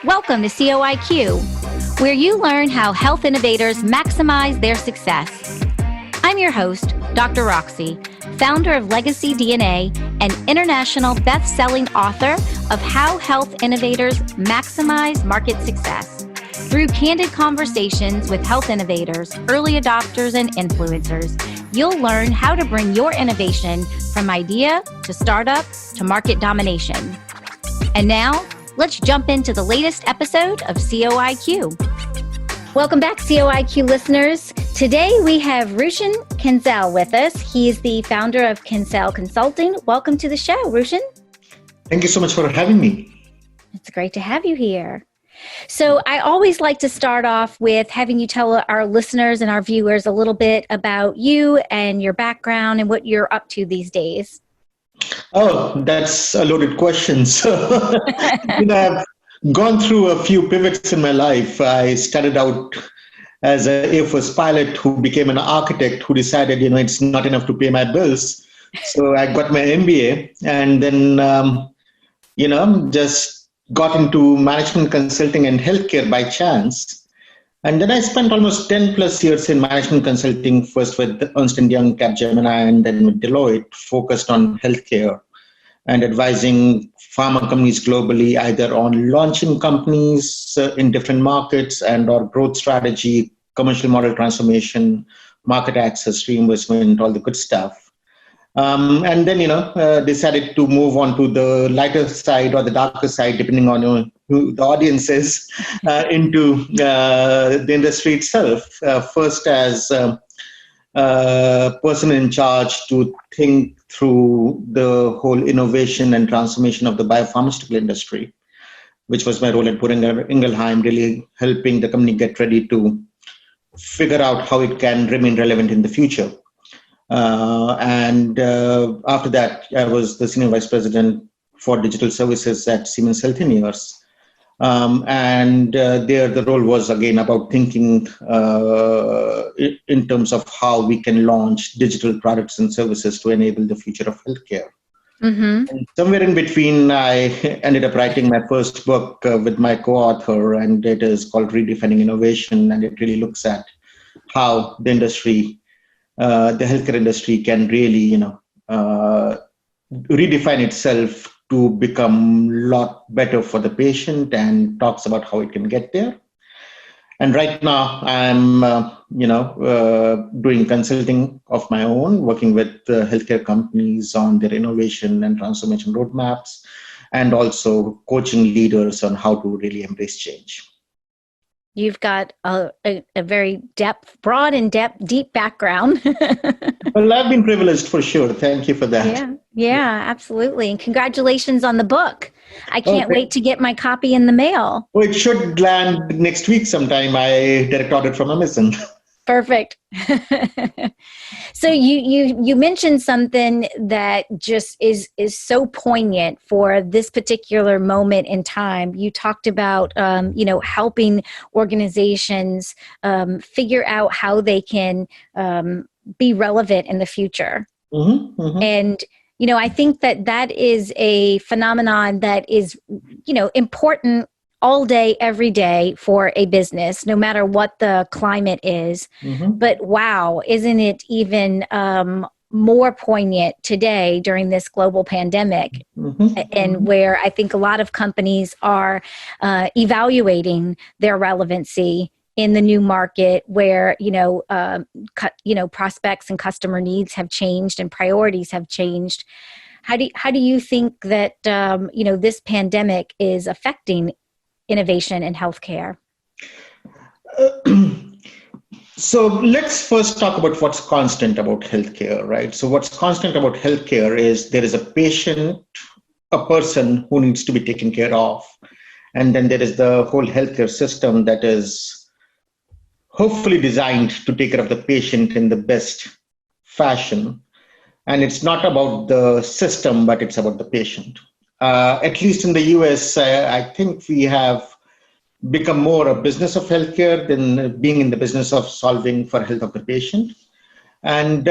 Welcome to COIQ, where you learn how health innovators maximize their success. I'm your host, Dr. Roxy, founder of Legacy DNA and international best-selling author of How Health Innovators Maximize Market Success. Through candid conversations with health innovators, early adopters, and influencers, you'll learn how to bring your innovation from idea to startup to market domination. And now, let's jump into the latest episode of COIQ. Welcome back, COIQ listeners. Today we have Ruchin Kansal with us. He is the founder of Kansal Consulting. Welcome to the show, Ruchin. Thank you so much for having me. It's great to have you here. So I always like to start off with having you tell our listeners and our viewers a little bit about you and your background and what you're up to these days. Oh, that's a loaded question. So, I've gone through a few pivots in my life. I started out as an Air Force pilot who became an architect who decided, it's not enough to pay my bills. So I got my MBA and then, just got into management consulting and healthcare by chance. And then I spent almost 10 plus years in management consulting, first with Ernst & Young, Capgemini, and then with Deloitte, focused on healthcare and advising pharma companies globally, either on launching companies in different markets and or growth strategy, commercial model transformation, market access, reimbursement, all the good stuff. And then, decided to move on to the lighter side or the darker side, depending on who the audience is, into the industry itself. First as a person in charge to think through the whole innovation and transformation of the biopharmaceutical industry, which was my role at Boehringer Ingelheim, really helping the company get ready to figure out how it can remain relevant in the future. And after that, I was the senior vice president for digital services at Siemens Healthineers. And there the role was again about thinking in terms of how we can launch digital products and services to enable the future of healthcare. Mm-hmm. And somewhere in between, I ended up writing my first book with my co-author, and it is called Redefining Innovation, and it really looks at how the industry, the healthcare industry can really, redefine itself to become a lot better for the patient, and talks about how it can get there. And right now I'm, doing consulting of my own, working with healthcare companies on their innovation and transformation roadmaps, and also coaching leaders on how to really embrace change. You've got a very broad and deep background. Well, I've been privileged for sure. Thank you for that. Yeah, absolutely. And congratulations on the book. I can't wait to get my copy in the mail. Well, it should land next week sometime. I direct ordered from Amazon. Perfect. So you mentioned something that just is so poignant for this particular moment in time. You talked about helping organizations figure out how they can be relevant in the future. Mm-hmm, mm-hmm. And I think that is a phenomenon that is important all day, every day for a business, no matter what the climate is. Mm-hmm. But wow, isn't it even more poignant today during this global pandemic? Mm-hmm. And where I think a lot of companies are evaluating their relevancy in the new market, where prospects and customer needs have changed and priorities have changed. How do you think that this pandemic is affecting innovation in healthcare? So let's first talk about what's constant about healthcare, right? So what's constant about healthcare is there is a patient, a person who needs to be taken care of. And then there is the whole healthcare system that is hopefully designed to take care of the patient in the best fashion. And it's not about the system, but it's about the patient. At least in the US, I think we have become more a business of healthcare than being in the business of solving for health of the patient. And,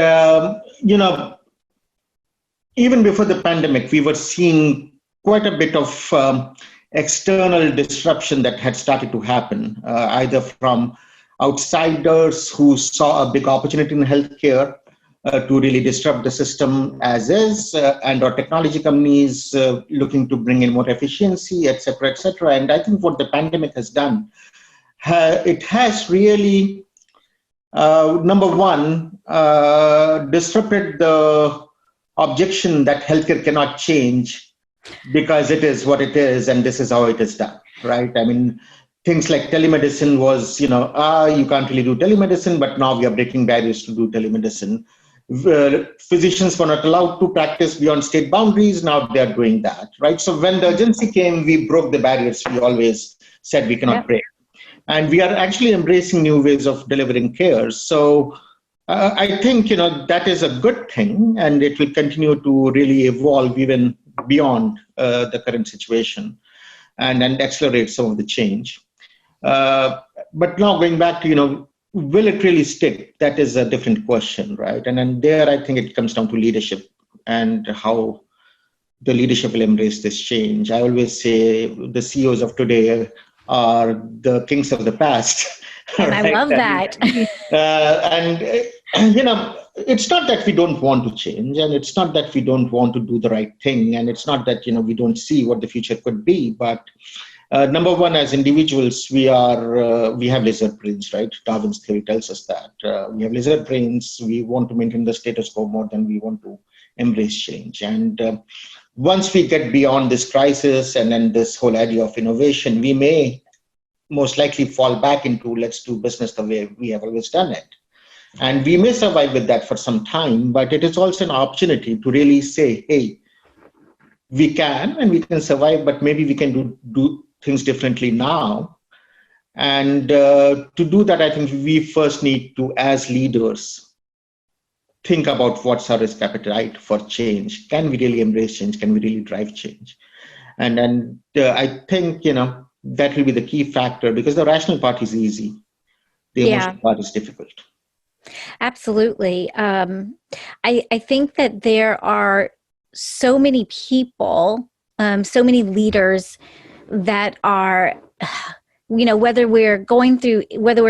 even before the pandemic, we were seeing quite a bit of external disruption that had started to happen, either from outsiders who saw a big opportunity in healthcare to really disrupt the system as is, and or technology companies looking to bring in more efficiency, et cetera, et cetera. And I think what the pandemic has done, it has really, number one, disrupted the objection that healthcare cannot change because it is what it is and this is how it is done, right? I mean, things like telemedicine was, you can't really do telemedicine, but now we are breaking barriers to do telemedicine. Physicians were not allowed to practice beyond state boundaries. Now they are doing that, right? So when the urgency came, we broke the barriers we always said we cannot break. And we are actually embracing new ways of delivering care. So I think, that is a good thing, and it will continue to really evolve even beyond the current situation and accelerate some of the change. But now going back to, will it really stick? That is a different question, right? And then there, I think it comes down to leadership and how the leadership will embrace this change. I always say the CEOs of today are the kings of the past. And right? I love that. It's not that we don't want to change, and it's not that we don't want to do the right thing, and it's not that, we don't see what the future could be, but number one, as individuals, we have lizard brains, right? Darwin's theory tells us that we have lizard brains. We want to maintain the status quo more than we want to embrace change. And once we get beyond this crisis and then this whole idea of innovation, we may most likely fall back into let's do business the way we have always done it. And we may survive with that for some time, but it is also an opportunity to really say, hey, we can survive, but maybe we can do things differently now. And to do that, I think we first need to, as leaders, think about what's our risk appetite for change. Can we really embrace change? Can we really drive change? And then I think, that will be the key factor, because the rational part is easy. The emotional part is difficult. Absolutely. I think that there are so many people, so many leaders that are, whether we're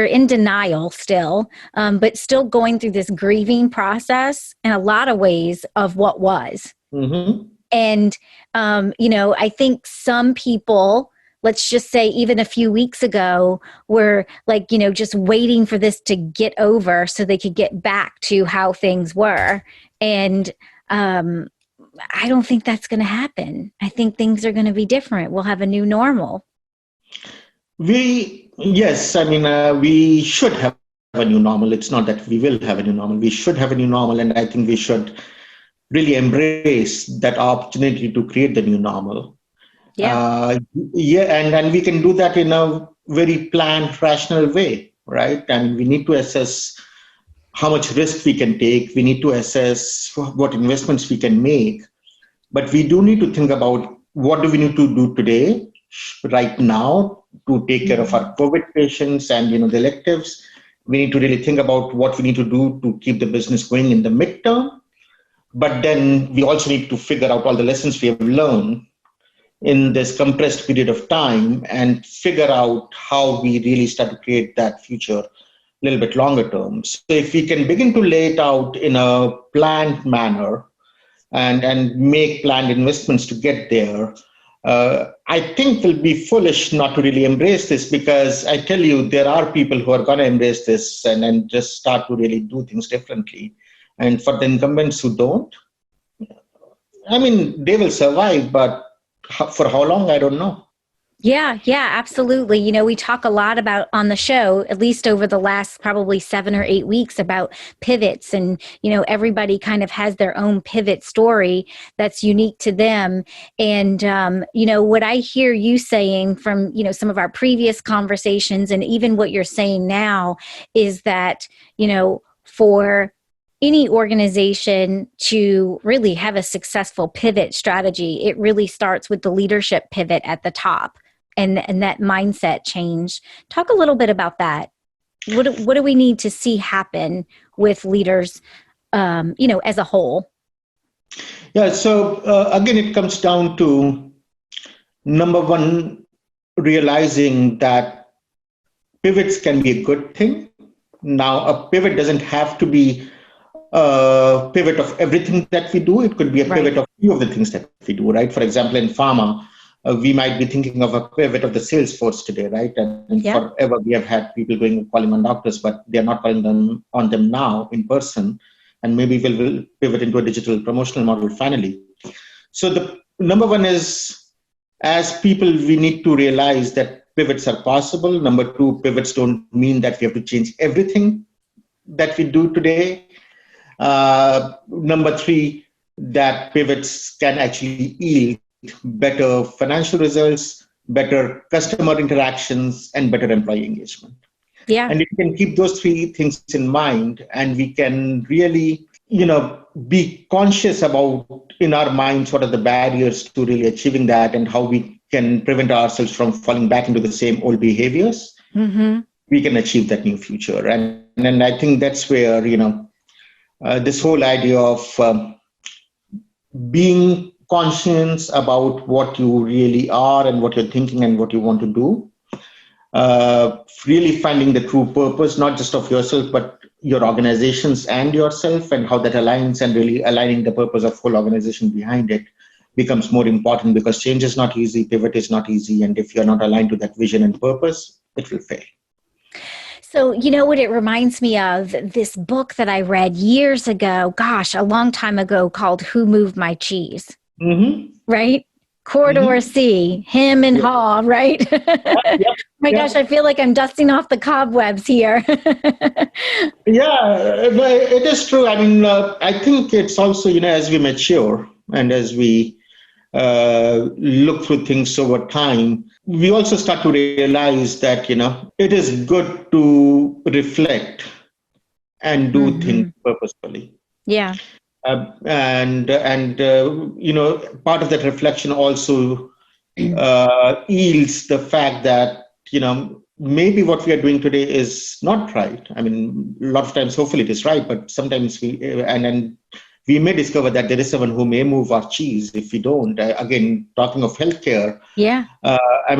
in denial still, but still going through this grieving process in a lot of ways of what was. Mm-hmm. And, I think some people, let's just say even a few weeks ago, were like, just waiting for this to get over so they could get back to how things were. And I don't think that's going to happen. I think things are going to be different. We'll have a new normal. We should have a new normal. It's not that we will have a new normal. We should have a new normal. And I think we should really embrace that opportunity to create the new normal. And we can do that in a very planned, rational way, right? And we need to assess how much risk we can take. We need to assess what investments we can make. But we do need to think about what do we need to do today, right now, to take care of our COVID patients and, the electives. We need to really think about what we need to do to keep the business going in the midterm. But then we also need to figure out all the lessons we have learned in this compressed period of time and figure out how we really start to create that future a little bit longer term. So if we can begin to lay it out in a planned manner and make planned investments to get there, I think we'll be foolish not to really embrace this, because I tell you, there are people who are going to embrace this and just start to really do things differently. And for the incumbents who don't, they will survive, but for how long, I don't know. Yeah, absolutely. We talk a lot about on the show, at least over the last probably 7 or 8 weeks, about pivots, and, everybody kind of has their own pivot story that's unique to them. And, what I hear you saying from, some of our previous conversations, and even what you're saying now, is that, for any organization to really have a successful pivot strategy, it really starts with the leadership pivot at the top and that mindset change. Talk a little bit about that. What do we need to see happen with leaders, as a whole? Yeah, so again, it comes down to, number one, realizing that pivots can be a good thing. Now, a pivot doesn't have to be a pivot of everything that we do. It could be a Right. pivot of few of the things that we do, right? For example, in pharma, we might be thinking of a pivot of the sales force today, right? And Yeah. forever we have had people calling on doctors, but they're not calling them on them now in person. And maybe we'll pivot into a digital promotional model finally. So the number one is, as people, we need to realize that pivots are possible. Number two, pivots don't mean that we have to change everything that we do today. Number three, that pivots can actually yield better financial results, better customer interactions, and better employee engagement. Yeah. And if we can keep those three things in mind, and we can really, be conscious about in our minds what are the barriers to really achieving that, and how we can prevent ourselves from falling back into the same old behaviors, we can achieve that new future. And I think that's where, this whole idea of being conscious about what you really are and what you're thinking and what you want to do, really finding the true purpose, not just of yourself, but your organizations and yourself, and how that aligns, and really aligning the purpose of whole organization behind it becomes more important, because change is not easy, pivot is not easy, and if you're not aligned to that vision and purpose, it will fail. So, you know what it reminds me of? This book that I read years ago, gosh, a long time ago, called Who Moved My Cheese? Mm-hmm. Right? Corridor Mm-hmm. C, him and Yeah. Haw, right? My gosh, I feel like I'm dusting off the cobwebs here. Yeah, it is true. I mean, I think it's also, as we mature and as we look through things over time, we also start to realize that, it is good to reflect and do things purposefully. Yeah. And part of that reflection also yields the fact that, maybe what we are doing today is not right. I mean, a lot of times, hopefully it is right, but sometimes we may discover that there is someone who may move our cheese if we don't. Again, talking of healthcare. Yeah. I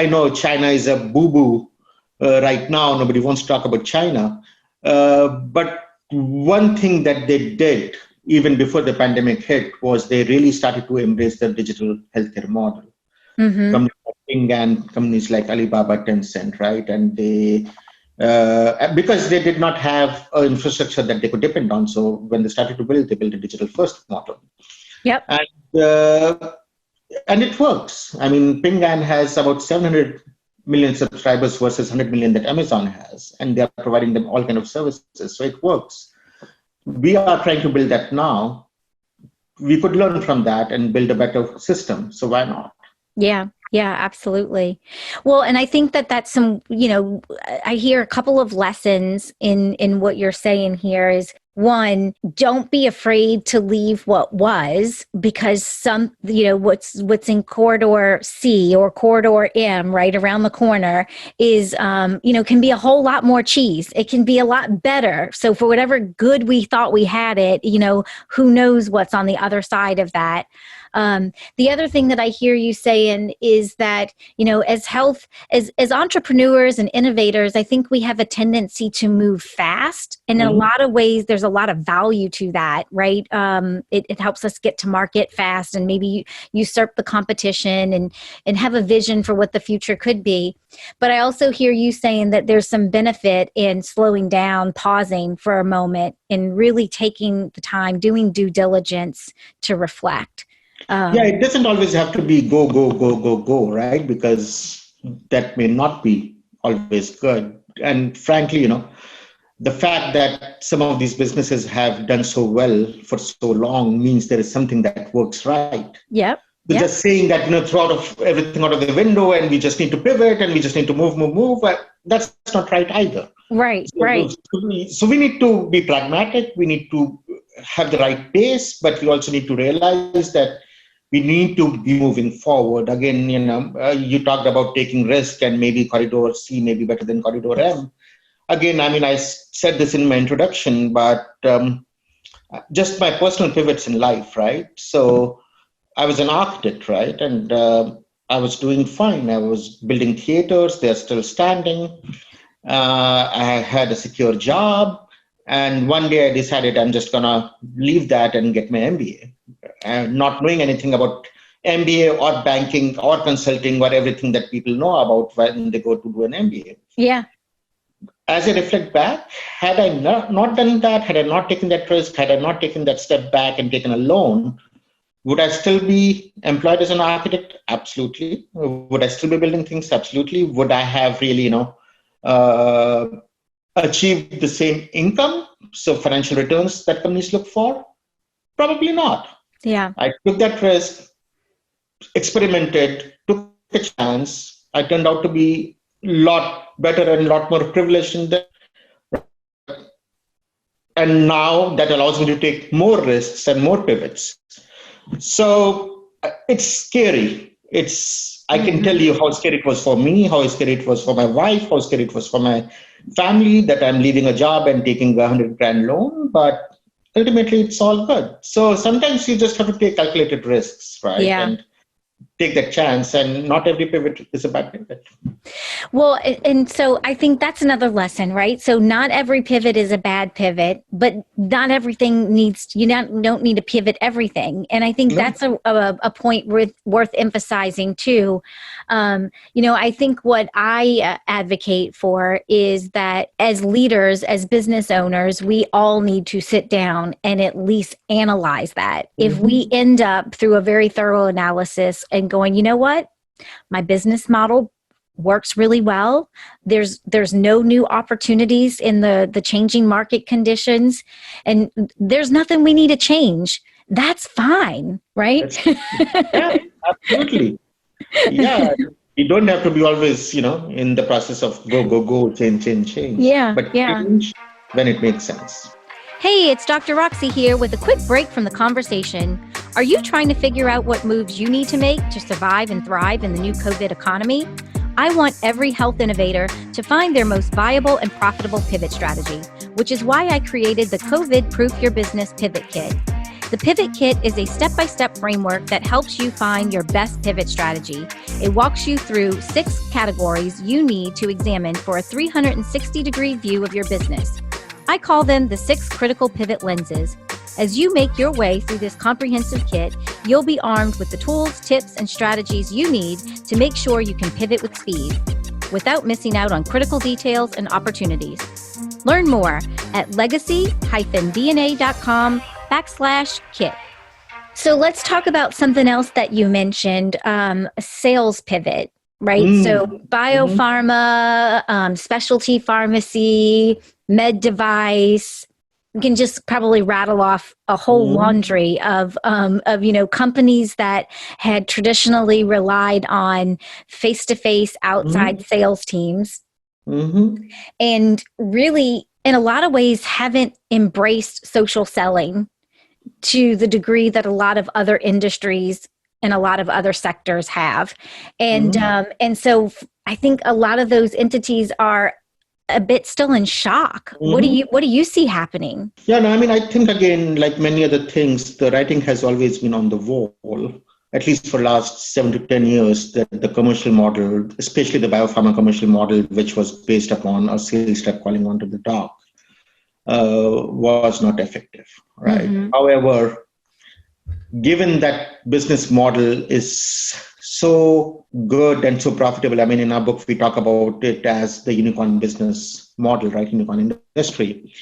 know China is a boo-boo right now. Nobody wants to talk about China. But one thing that they did, even before the pandemic hit, was they really started to embrace the digital healthcare model. Companies like Ping and companies like Alibaba, Tencent, right? And they, because they did not have an infrastructure that they could depend on. So when they started to build, they built a digital first model. Yep. And it works. I mean, Ping An has about 700 million subscribers versus 100 million that Amazon has, and they're providing them all kind of services. So it works. We are trying to build that now. We could learn from that and build a better system. So why not? Yeah. Yeah, absolutely. Well, and I think that that's some, I hear a couple of lessons in what you're saying here is, one, don't be afraid to leave what was, because what's in corridor C or corridor M right around the corner is, can be a whole lot more cheese. It can be a lot better. So for whatever good we thought we had it, who knows what's on the other side of that. The other thing that I hear you saying is that, as entrepreneurs and innovators, I think we have a tendency to move fast. And in a lot of ways, there's a lot of value to that, right? It helps us get to market fast and maybe usurp the competition and have a vision for what the future could be. But I also hear you saying that there's some benefit in slowing down, pausing for a moment, and really taking the time, doing due diligence to reflect. It doesn't always have to be go, go, go, go, go, right? Because that may not be always good. And frankly, the fact that some of these businesses have done so well for so long means there is something that works right. Yep. So just saying that, throw everything out of the window and we just need to pivot and we just need to move, that's not right either. Right, right. So we need to be pragmatic. We need to have the right pace, but we also need to realize that we need to be moving forward. Again, you talked about taking risk, and maybe corridor C may be better than corridor M. Again, I mean, I said this in my introduction, but just my personal pivots in life, right? So I was an architect, right? And I was doing fine. I was building theaters. They're still standing. I had a secure job. And one day I decided I'm just going to leave that and get my MBA. And not knowing anything about MBA or banking or consulting or everything that people know about when they go to do an MBA. Yeah. As I reflect back, had I not done that, had I not taken that risk, had I not taken that step back and taken a loan, would I still be employed as an architect? Absolutely. Would I still be building things? Absolutely. Would I have really, uh, achieved the same income? So financial returns that companies look for? Probably not. Yeah. I took that risk, experimented, took a chance. I turned out to be a lot better and a lot more privileged in that. And now that allows me to take more risks and more pivots. So it's scary. I can tell you how scary it was for me, how scary it was for my wife, how scary it was for my family that I'm leaving a job and taking a 100,000 loan. But ultimately, it's all good. So sometimes you just have to take calculated risks, right? Yeah. And take that chance. And not every pivot is a bad pivot. Well, and so I think that's another lesson, right? So not every pivot is a bad pivot, but not everything don't need to pivot everything. And I think that's a point worth emphasizing too. I think what I advocate for is that as leaders, as business owners, we all need to sit down and at least analyze that. If we end up through a very thorough analysis and going, you know what, my business model works really well. There's no new opportunities in the changing market conditions, and there's nothing we need to change. That's fine, right? Yeah, absolutely. Yeah, you don't have to be always, in the process of go, change. Yeah, but yeah. change when it makes sense. Hey, it's Dr. Roxy here with a quick break from the conversation. Are you trying to figure out what moves you need to make to survive and thrive in the new COVID economy? I want every health innovator to find their most viable and profitable pivot strategy, which is why I created the COVID Proof Your Business Pivot Kit. The Pivot Kit is a step-by-step framework that helps you find your best pivot strategy. It walks you through 6 categories you need to examine for a 360-degree view of your business. I call them the 6 critical pivot lenses. As you make your way through this comprehensive kit, you'll be armed with the tools, tips, and strategies you need to make sure you can pivot with speed without missing out on critical details and opportunities. Learn more at legacy-dna.com/kit. So let's talk about something else that you mentioned, a sales pivot, right? So biopharma, specialty pharmacy, med device. We can just probably rattle off a whole laundry of companies that had traditionally relied on face-to-face outside sales teams, and really, in a lot of ways, haven't embraced social selling to the degree that a lot of other industries and a lot of other sectors have, and so I think a lot of those entities are a bit still in shock. What do you see happening? Yeah, no, I mean, I think again, like many other things, the writing has always been on the wall, at least for the last 7 to 10 years, that the commercial model, especially the biopharma commercial model, which was based upon a sales rep calling onto the doc, was not effective, right? However, given that business model is so good and so profitable, I mean, in our book, we talk about it as the unicorn business model, right? Unicorn industry.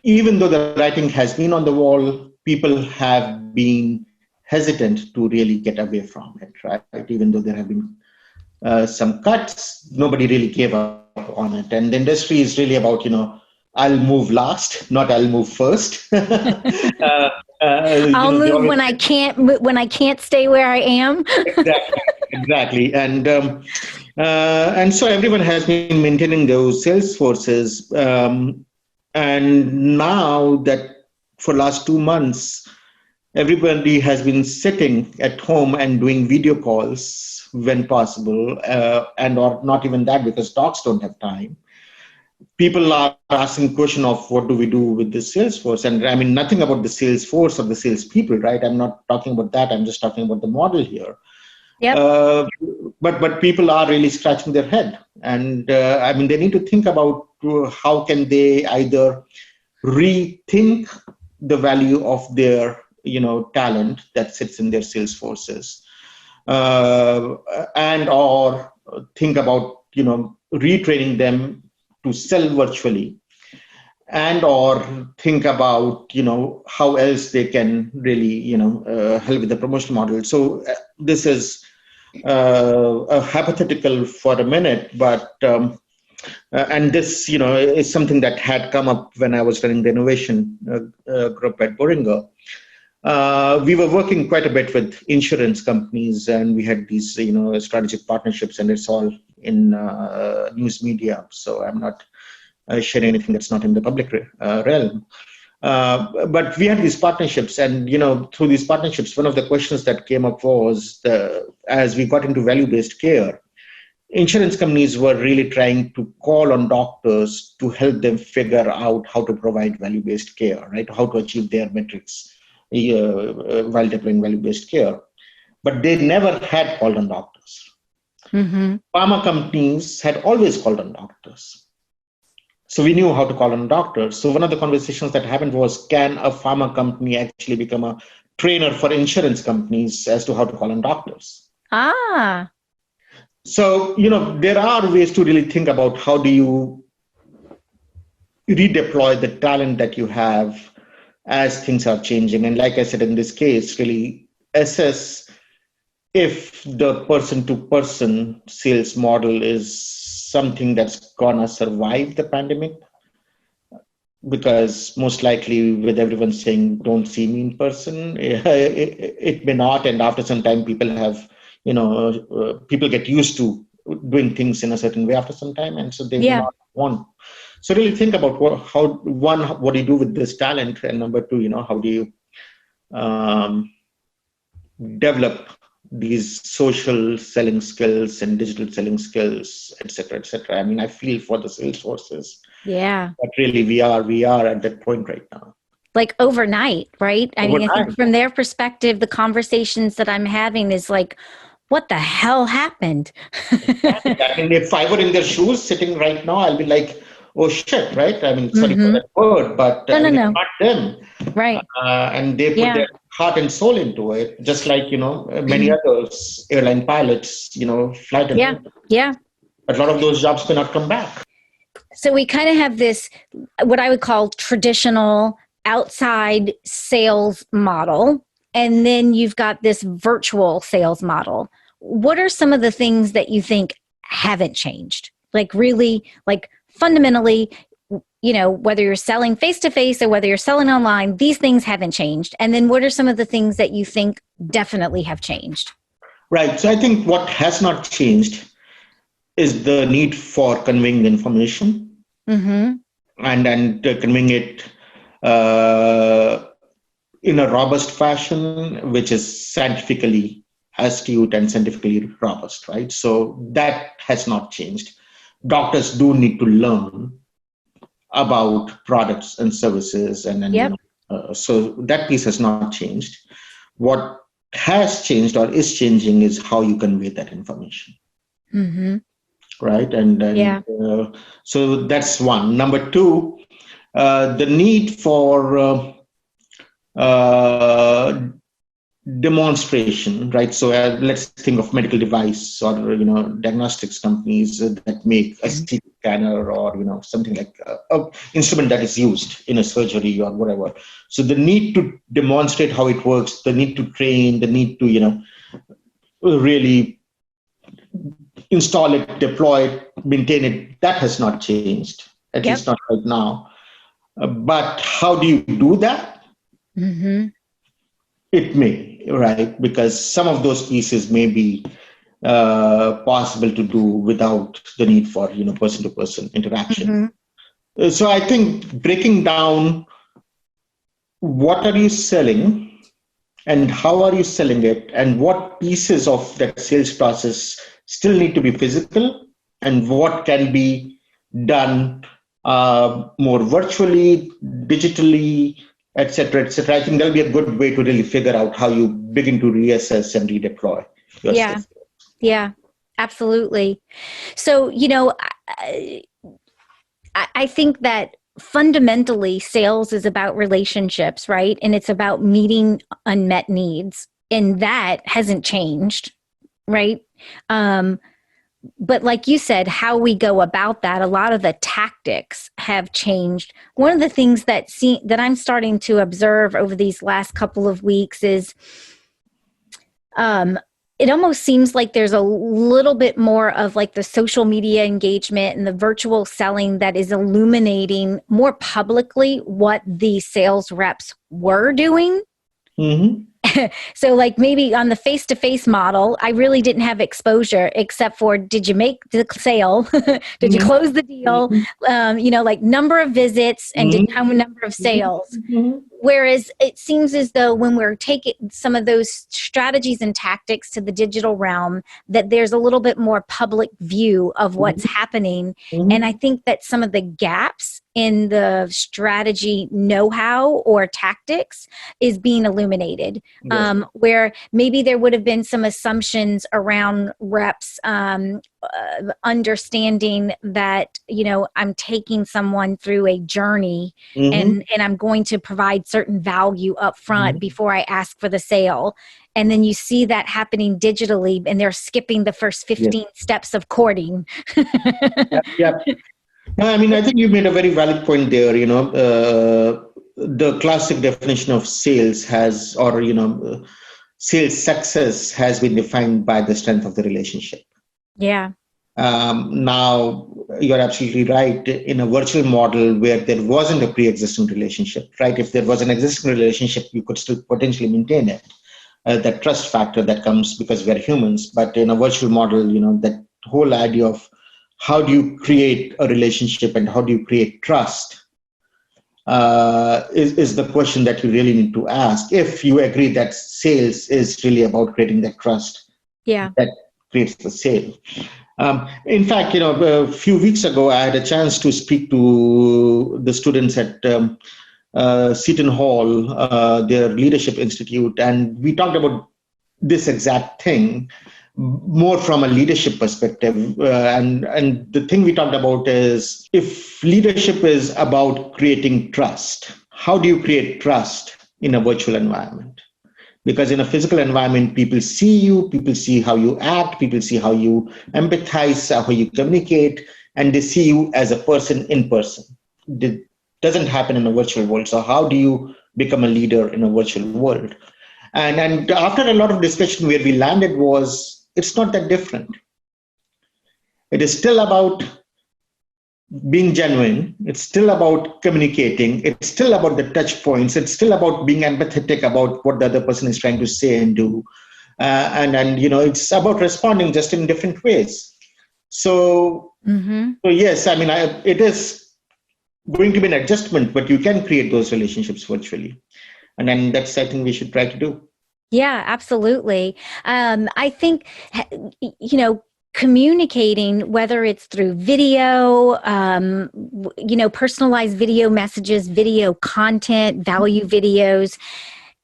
Even though the writing has been on the wall, people have been hesitant to really get away from it, right? Even though there have been some cuts, nobody really gave up on it. And the industry is really about, I'll move last, not I'll move first. I'll move when I can't stay where I am. Exactly. And so everyone has been maintaining those sales forces. And now that for last 2 months, everybody has been sitting at home and doing video calls when possible, and or not even that because docs don't have time. People are asking the question of what do we do with the sales force? And I mean, nothing about the sales force or the sales people, right? I'm not talking about that. I'm just talking about the model here. Yep. But people are really scratching their head, and I mean they need to think about how can they either rethink the value of their talent that sits in their sales forces, and or think about retraining them to sell virtually, and or think about how else they can really help with the promotional model. So this is a hypothetical for a minute, but and this is something that had come up when I was running the innovation group at Boehringer. We were working quite a bit with insurance companies, and we had these strategic partnerships, and it's all in news media, so I'm not sharing anything that's not in the public realm. But we had these partnerships, and through these partnerships, one of the questions that came up was as we got into value-based care, insurance companies were really trying to call on doctors to help them figure out how to provide value-based care, right? How to achieve their metrics while deploying value-based care. But they never had called on doctors. Mm-hmm. Pharma companies had always called on doctors. So we knew how to call on doctors. So one of the conversations that happened was, can a pharma company actually become a trainer for insurance companies as to how to call on doctors? Ah. So, there are ways to really think about how do you redeploy the talent that you have as things are changing. And like I said, in this case, really assess if the person-to-person sales model is something that's gonna survive the pandemic. Because most likely, with everyone saying, don't see me in person, it may not. And after some time, people have people get used to doing things in a certain way after some time, and so they do not want. So really think about what do you do with this talent, and number two, how do you develop these social selling skills and digital selling skills, et cetera, et cetera. I mean, I feel for the sales forces. Yeah. But really, we are at that point right now. Like overnight, right? I mean, I think from their perspective, the conversations that I'm having is like, what the hell happened? I mean, if I were in their shoes sitting right now, I'll be like, oh shit, right? I mean, sorry for that word, but no. it's not them. Right. And they put their heart and soul into it, just like, many others, airline pilots, flight attendants. Yeah. But a lot of those jobs cannot come back. So we kind of have this, what I would call traditional outside sales model. And then you've got this virtual sales model. What are some of the things that you think haven't changed? Like really, like fundamentally, whether you're selling face-to-face or whether you're selling online, these things haven't changed. And then what are some of the things that you think definitely have changed? Right. So I think what has not changed is the need for conveying the information and conveying it in a robust fashion, which is scientifically astute and scientifically robust, right? So that has not changed. Doctors do need to learn about products and services, and so that piece has not changed. What has changed or is changing is how you convey that information. Right? And so that's one. Number two, the need for demonstration, right? So let's think of medical device or diagnostics companies that make a CT scanner or something like a instrument that is used in a surgery or whatever. So the need to demonstrate how it works, the need to train, the need to really install it, deploy it, maintain it, that has not changed, at least not right now. But how do you do that? It may, right? Because some of those pieces may be possible to do without the need for person-to-person interaction. So I think breaking down what are you selling and how are you selling it, and what pieces of that sales process still need to be physical, and what can be done more virtually, digitally, et cetera, et cetera. I think that'll be a good way to really figure out how you begin to reassess and redeploy Yeah. Yeah, absolutely. So, I think that fundamentally sales is about relationships, right? And it's about meeting unmet needs. And that hasn't changed, right? Um, but like you said, how we go about that, a lot of the tactics have changed. One of the things that I'm starting to observe over these last couple of weeks is um, it almost seems like there's a little bit more of like the social media engagement and the virtual selling that is illuminating more publicly what the sales reps were doing. Mm-hmm. So like maybe on the face-to-face model, I really didn't have exposure except for, did you make the sale? Did you close the deal? Like number of visits, and did you have a number of sales? Mm-hmm. Whereas it seems as though when we're taking some of those strategies and tactics to the digital realm, that there's a little bit more public view of what's happening. And I think that some of the gaps in the strategy know-how or tactics is being illuminated. Yes. Where maybe there would have been some assumptions around reps understanding that, I'm taking someone through a journey, and I'm going to provide certain value up front before I ask for the sale. And then you see that happening digitally, and they're skipping the first 15 steps of courting. Yeah. No, I mean, I think you made a very valid point there. The classic definition of sales sales success has been defined by the strength of the relationship. Yeah. Now, you're absolutely right. In a virtual model where there wasn't a pre-existing relationship, right? If there was an existing relationship, you could still potentially maintain it. That trust factor that comes because we're humans. But in a virtual model, that whole idea of how do you create a relationship and how do you create trust is the question that you really need to ask. If you agree that sales is really about creating that trust, that creates the sale. In fact, a few weeks ago, I had a chance to speak to the students at Seton Hall, their leadership institute, and we talked about this exact thing more from a leadership perspective. And the thing we talked about is, if leadership is about creating trust, how do you create trust in a virtual environment? Because in a physical environment, people see you, people see how you act, people see how you empathize, how you communicate, and they see you as a person in person. It doesn't happen in a virtual world. So how do you become a leader in a virtual world? And after a lot of discussion, where we landed was, it's not that different. It is still about being genuine. It's still about communicating. It's still about the touch points. It's still about being empathetic about what the other person is trying to say and do. And it's about responding just in different ways. So yes, I mean, it is going to be an adjustment, but you can create those relationships virtually. And then that's something we should try to do. Yeah, absolutely. I think, communicating, whether it's through video, personalized video messages, video content, value videos,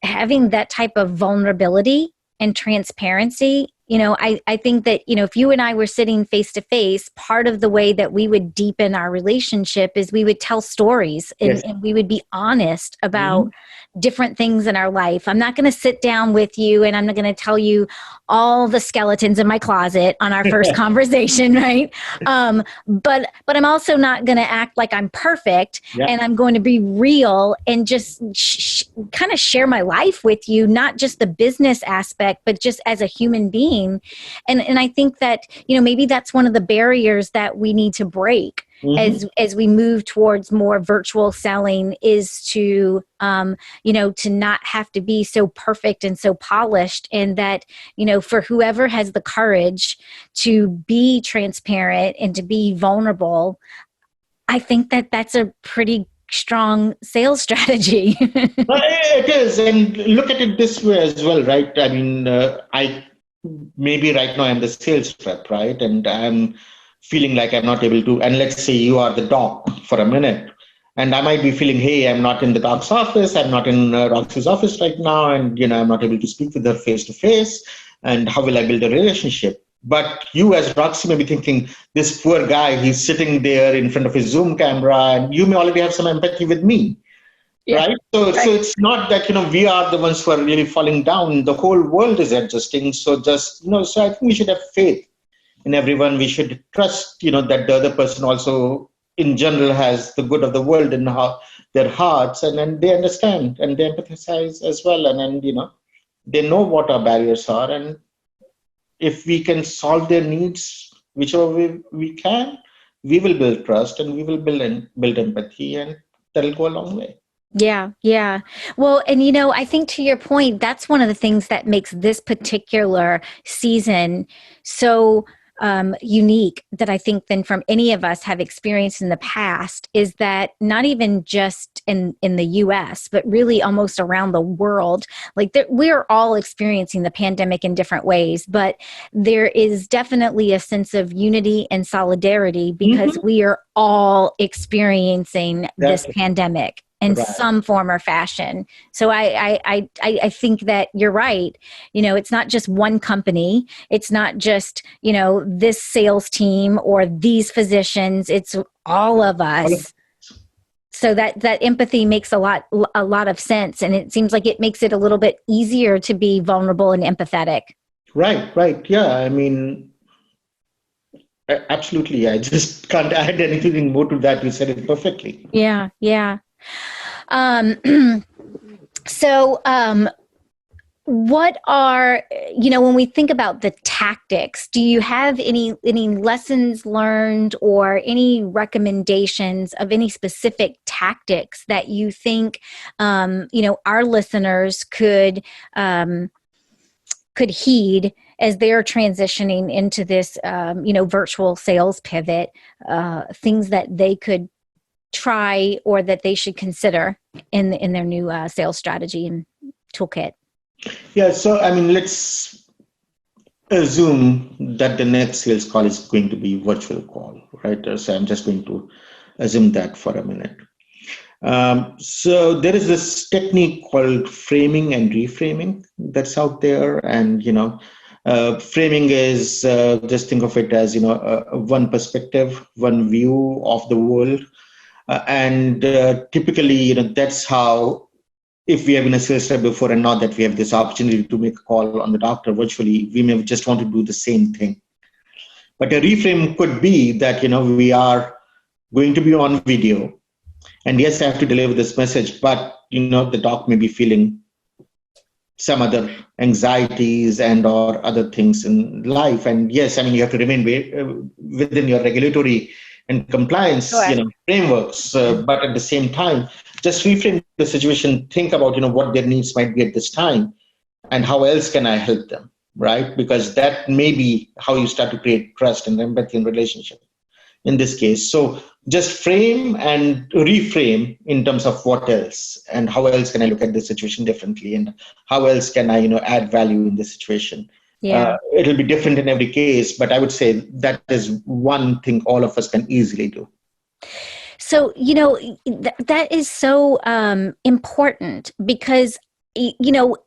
having that type of vulnerability and transparency. I think that, if you and I were sitting face to face, part of the way that we would deepen our relationship is we would tell stories and we would be honest about different things in our life. I'm not going to sit down with you and I'm not going to tell you all the skeletons in my closet on our first conversation, right? But I'm also not going to act like I'm perfect, and I'm going to be real and just kind of share my life with you, not just the business aspect, but just as a human being. And I think that, maybe that's one of the barriers that we need to break as we move towards more virtual selling, is to, to not have to be so perfect and so polished. And that, for whoever has the courage to be transparent and to be vulnerable, I think that that's a pretty strong sales strategy. It is. And look at it this way as well, right? I mean, maybe right now I'm the sales rep, right? And I'm feeling like I'm not able to, and let's say you are the doc for a minute, and I might be feeling, hey, I'm not in the doc's office, I'm not in Roxy's office right now, and I'm not able to speak with her face to face. and how will I build a relationship? But you as Roxy may be thinking, this poor guy, he's sitting there in front of his Zoom camera, and you may already have some empathy with me, Yeah. right? So, Right. so it's not that, we are the ones who are really falling down. The whole world is adjusting. So just, so I think we should have faith in everyone. We should trust, that the other person also in general has the good of the world in their hearts, and then they understand and they empathize as well. And then, they know what our barriers are. And if we can solve their needs, whichever way we can, we will build trust and we will build empathy, and that'll go a long way. Yeah, yeah. Well, and I think to your point, that's one of the things that makes this particular season so unique, that I think then from any of us have experienced in the past, is that not even just in the US, but really almost around the world, like we're all experiencing the pandemic in different ways, but there is definitely a sense of unity and solidarity because we are all experiencing this pandemic in some form or fashion. So I think that you're right. It's not just one company. It's not just, this sales team or these physicians. It's all of us. So that empathy makes a lot of sense. And it seems like it makes it a little bit easier to be vulnerable and empathetic. Right. Yeah. I mean, absolutely. I just can't add anything more to that. You said it perfectly. Yeah. So, what are, when we think about the tactics, do you have any lessons learned or any recommendations of any specific tactics that you think, our listeners could heed as they're transitioning into this, virtual sales pivot, things that they could try or that they should consider in their new sales strategy and toolkit? Yeah, so I mean, let's assume that the next sales call is going to be virtual call, right? So I'm just going to assume that for a minute. So there is this technique called framing and reframing that's out there, and framing is just think of it as one perspective, one view of the world. And typically, that's how, if we have been a sales rep before and now that we have this opportunity to make a call on the doctor virtually, we may just want to do the same thing. But a reframe could be that, we are going to be on video. And yes, I have to deliver this message, but, the doc may be feeling some other anxieties and or other things in life. And yes, I mean, you have to remain within your regulatory and compliance, frameworks. But at the same time, just reframe the situation. Think about, what their needs might be at this time, and how else can I help them, right? Because that may be how you start to create trust and empathy in relationship. In this case, so just frame and reframe in terms of what else and how else can I look at the situation differently, and how else can I, add value in the situation. Yeah. It'll be different in every case, but I would say that is one thing all of us can easily do. So, that is so important because,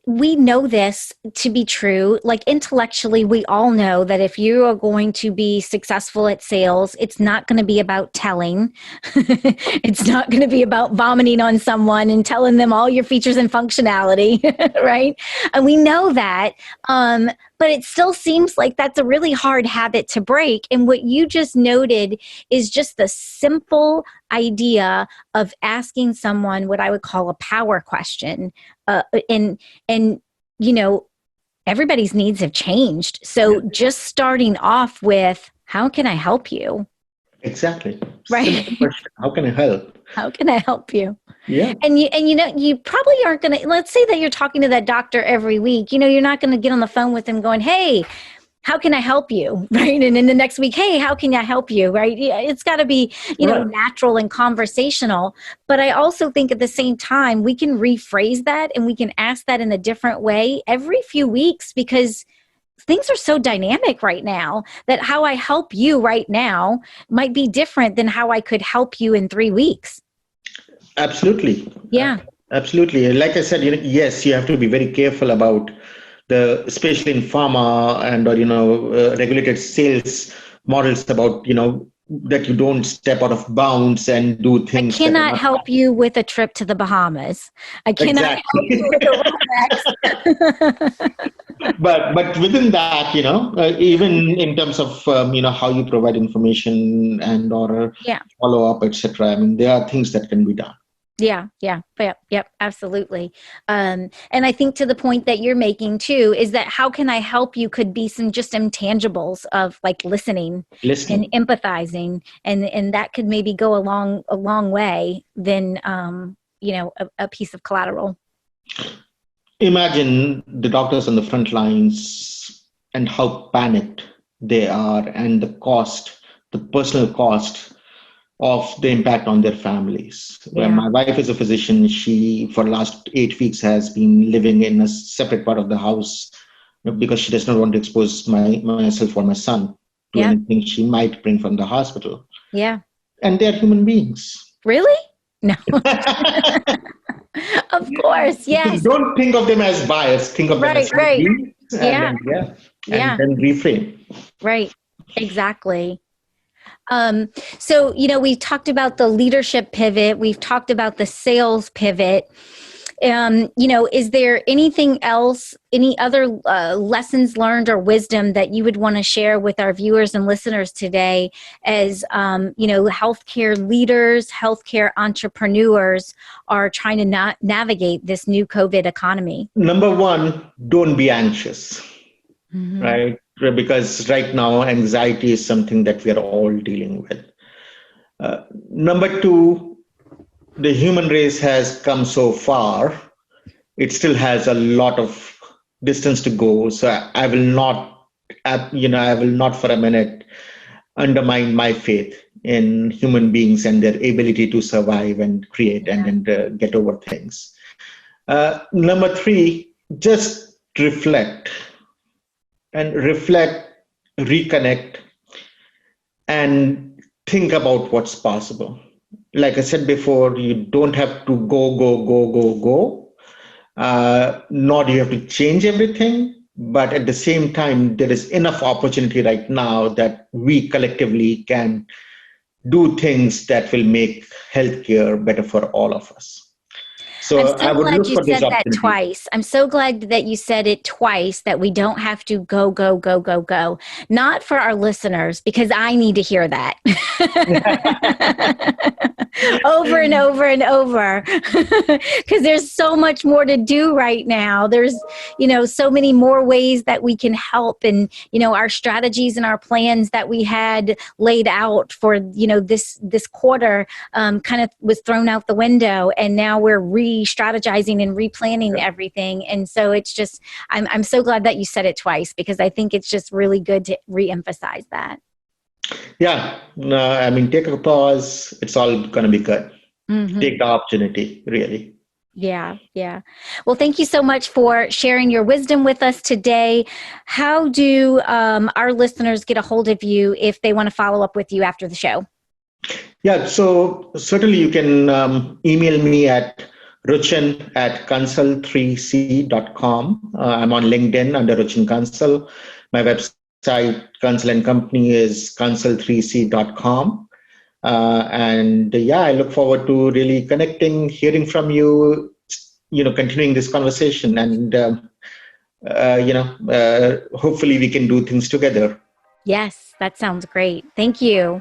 we know this to be true. Like intellectually, we all know that if you are going to be successful at sales, it's not going to be about telling. It's not going to be about vomiting on someone and telling them all your features and functionality, right? And we know that. But it still seems like that's a really hard habit to break. And what you just noted is just the simple idea of asking someone what I would call a power question. And everybody's needs have changed. So just starting off with, how can I help you? Exactly. Right. How can I help? How can I help you? Yeah. And you probably aren't going to, let's say that you're talking to that doctor every week, you're not going to get on the phone with them going, hey, how can I help you? Right. And then the next week, hey, how can I help you? Right. It's got to be, natural and conversational. But I also think at the same time, we can rephrase that and we can ask that in a different way every few weeks, because things are so dynamic right now that how I help you right now might be different than how I could help you in 3 weeks. Absolutely. Yeah. Absolutely. Like I said, yes, you have to be very careful about especially in pharma and or regulated sales models about that you don't step out of bounds and do I things that are cannot not help you with a trip to the Bahamas. I cannot help exactly. you with a Rolex. But within that, even in terms of how you provide information and or Yeah. follow up, etc. I mean, there are things that can be done. Yep, absolutely. And I think to the point that you're making too is that how can I help you could be some just intangibles of like listening and Listening. empathizing, and that could maybe go a long way than a piece of collateral. Imagine the doctors on the front lines and how panicked they are, and the personal cost of the impact on their families. Where Yeah. my wife is a physician, she for the last 8 weeks has been living in a separate part of the house because she does not want to expose myself or my son to Yeah. anything she might bring from the hospital. Yeah. And they're human beings. Really? No. Of course. Yes. Don't think of them as biased. Think of them as human Right. beings, and Yeah. then and Yeah. then reframe. Right. Exactly. So, we've talked about the leadership pivot. We've talked about the sales pivot. Is there anything else, any other lessons learned or wisdom that you would want to share with our viewers and listeners today as, healthcare leaders, healthcare entrepreneurs are trying to navigate this new COVID economy? Number one, don't be anxious, Mm-hmm. right? Because right now, anxiety is something that we are all dealing with. Number two, the human race has come so far. It still has a lot of distance to go. So I will not, I will not for a minute undermine my faith in human beings and their ability to survive and create and get over things. Number three, just reflect, reconnect, and think about what's possible. Like I said before, you don't have to go. Nor do you have to change everything. But at the same time, there is enough opportunity right now that we collectively can do things that will make healthcare better for all of us. I'm So I so would glad look you for those said that opportunities. twice. I'm so glad that you said it twice, that we don't have to go. Not for our listeners, because I need to hear that over and over and over, because there's so much more to do right now. There's, so many more ways that we can help, and, our strategies and our plans that we had laid out for, this quarter kind of was thrown out the window, and now we're re-strategizing and replanning everything. And so it's just, I'm so glad that you said it twice, because I think it's just really good to re-emphasize that. Yeah, no, I mean, take a pause. It's all going to be good. Mm-hmm. Take the opportunity, really. Yeah. Well, thank you so much for sharing your wisdom with us today. How do our listeners get a hold of you if they want to follow up with you after the show? Yeah, so certainly you can email me at ruchin@kansal3c.com. I'm on LinkedIn under Ruchin Kansal. My website, Kansal and Company, is kansal3c.com. I look forward to really connecting, hearing from you, continuing this conversation, and hopefully we can do things together. Yes, that sounds great. Thank you.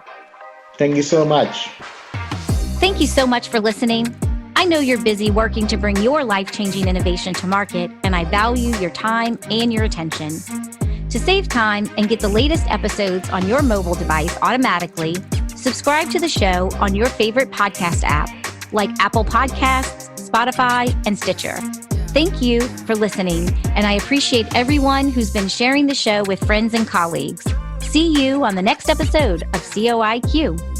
Thank you so much. Thank you so much for listening. I know you're busy working to bring your life-changing innovation to market, and I value your time and your attention. To save time and get the latest episodes on your mobile device automatically, subscribe to the show on your favorite podcast app like Apple Podcasts, Spotify, and Stitcher. Thank you for listening, and I appreciate everyone who's been sharing the show with friends and colleagues. See you on the next episode of COIQ.